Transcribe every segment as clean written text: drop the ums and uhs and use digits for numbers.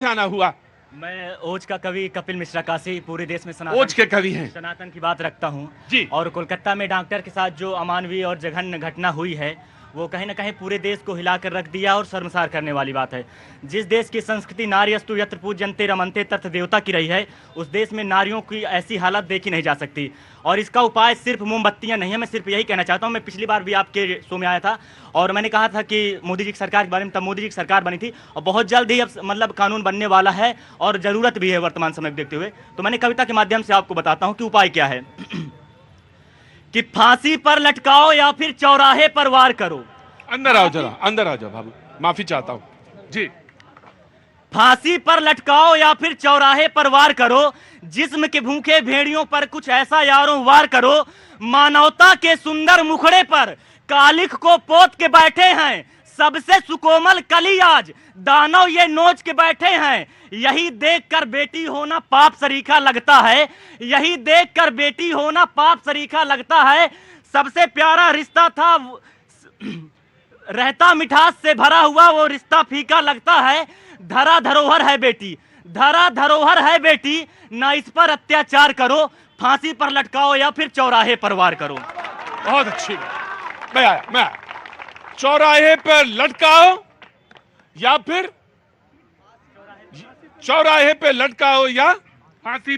आना हुआ? मैं ओज का कवि कपिल मिश्रा काशी पूरे देश में ओज के कवि हैं सनातन की बात रखता हूँ जी। और कोलकाता में डॉक्टर के साथ जो अमानवीय और जघन्य घटना हुई है वो कहीं ना कहीं पूरे देश को हिलाकर रख दिया और शर्मसार करने वाली बात है। जिस देश की संस्कृति नार्यस्तु यत्र पूज्यन्ते रमन्ते तत्र देवता की रही है, उस देश में नारियों की ऐसी हालत देखी नहीं जा सकती। और इसका उपाय सिर्फ मोमबत्तियां नहीं है। मैं सिर्फ यही कहना चाहता हूं। मैं पिछली बार भी आपके शो में आया था और मैंने कहा था कि मोदी जी की सरकार के बारे में, तब मोदी जी की सरकार बनी थी और बहुत जल्द ही अब मतलब कानून बनने वाला है और ज़रूरत भी है वर्तमान समय को देखते हुए। तो मैंने कविता के माध्यम से आपको बताता हूँ कि उपाय क्या है कि फांसी पर लटकाओ या फिर चौराहे पर वार करो। अंदर आओ, जरा अंदर आ जाओ बाबू, माफी चाहता हूं जी। फांसी पर लटकाओ या फिर चौराहे पर वार करो, जिस्म के भूखे भेड़ियों पर कुछ ऐसा यारों वार करो, मानवता के सुंदर मुखड़े पर कालिख को पोत के बैठे हैं, सबसे सुकोमल कली आज दानव ये नोच के बैठे हैं। यही देखकर बेटी होना पाप सरीखा लगता है, यही देखकर बेटी होना पाप सरीखा लगता है। सबसे प्यारा रिश्ता था रहता मिठास से भरा हुआ, वो रिश्ता फीका लगता है। धरा धरोहर है बेटी, धरा धरोहर है बेटी, ना इस पर अत्याचार करो, फांसी पर लटकाओ या फिर चौराहे पर वार करो। बहुत अच्छी बात। मैं आया। चौराहे पर लटकाओ या फिर चौराहे पे लटकाओ या फांसी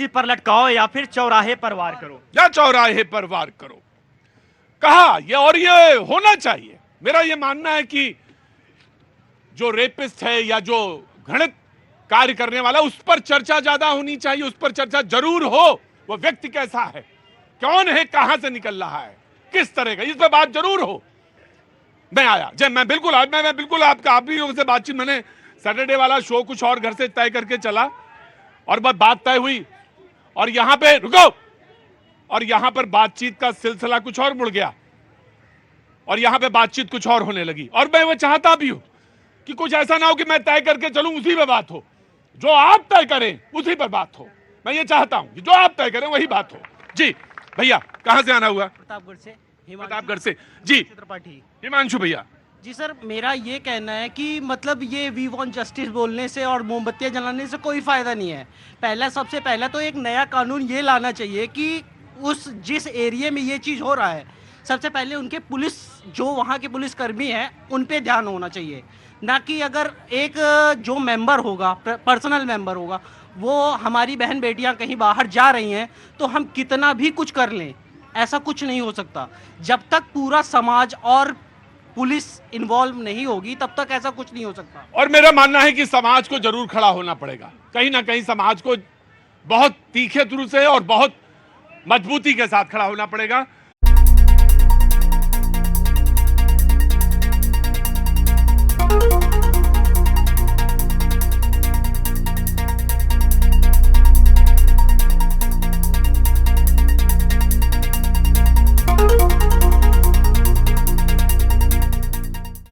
पर लटकाओ या फिर चौराहे पर वार करो, या चौराहे पर वार करो कहा। ये होना चाहिए। मेरा ये मानना है कि जो रेपिस्ट है या जो घृणित कार्य करने वाला, उस पर चर्चा ज्यादा होनी चाहिए। उस पर चर्चा जरूर हो। वो व्यक्ति कैसा है, कौन है, कहां से निकल रहा है, किस तरह का, इस पर बात जरूर हो। मैं आया जब मैं बिल्कुल आपका आप ही लोगों से बातचीत, मैंने सैटरडे वाला शो कुछ और घर से तय करके चला और बस बात तय हुई और यहां पे रुको, और यहां पर बातचीत का सिलसिला कुछ और मुड़ गया और यहां पे बातचीत कुछ और होने लगी। और मैं वो चाहता भी हूं कि कुछ ऐसा ना हो कि मैं तय करके चलूं उसी पे बात हो, जो आप तय करें उसी पर बात हो। मैं ये चाहता हूं कि जो आप तय करें वही बात हो। जी भैया, कहां से आना हुआ? प्रतापगढ़ से जी। त्रिपाठी। हिमांशु भैया जी सर, मेरा ये कहना है कि मतलब ये वी वांट जस्टिस बोलने से और मोमबत्तियां जलाने से कोई फायदा नहीं है। सबसे पहला तो एक नया कानून ये लाना चाहिए कि जिस एरिया में ये चीज़ हो रहा है, सबसे पहले उनके पुलिस, जो वहाँ के पुलिसकर्मी हैं, उन पे ध्यान होना चाहिए। ना कि अगर एक जो मेंबर होगा, पर्सनल मेंबर होगा, वो हमारी बहन बेटियां कहीं बाहर जा रही हैं तो हम कितना भी कुछ कर लें, ऐसा कुछ नहीं हो सकता। जब तक पूरा समाज और पुलिस इन्वॉल्व नहीं होगी तब तक ऐसा कुछ नहीं हो सकता। और मेरा मानना है कि समाज को जरूर खड़ा होना पड़ेगा। कहीं ना कहीं समाज को बहुत तीखे तुरु से और बहुत मजबूती के साथ खड़ा होना पड़ेगा।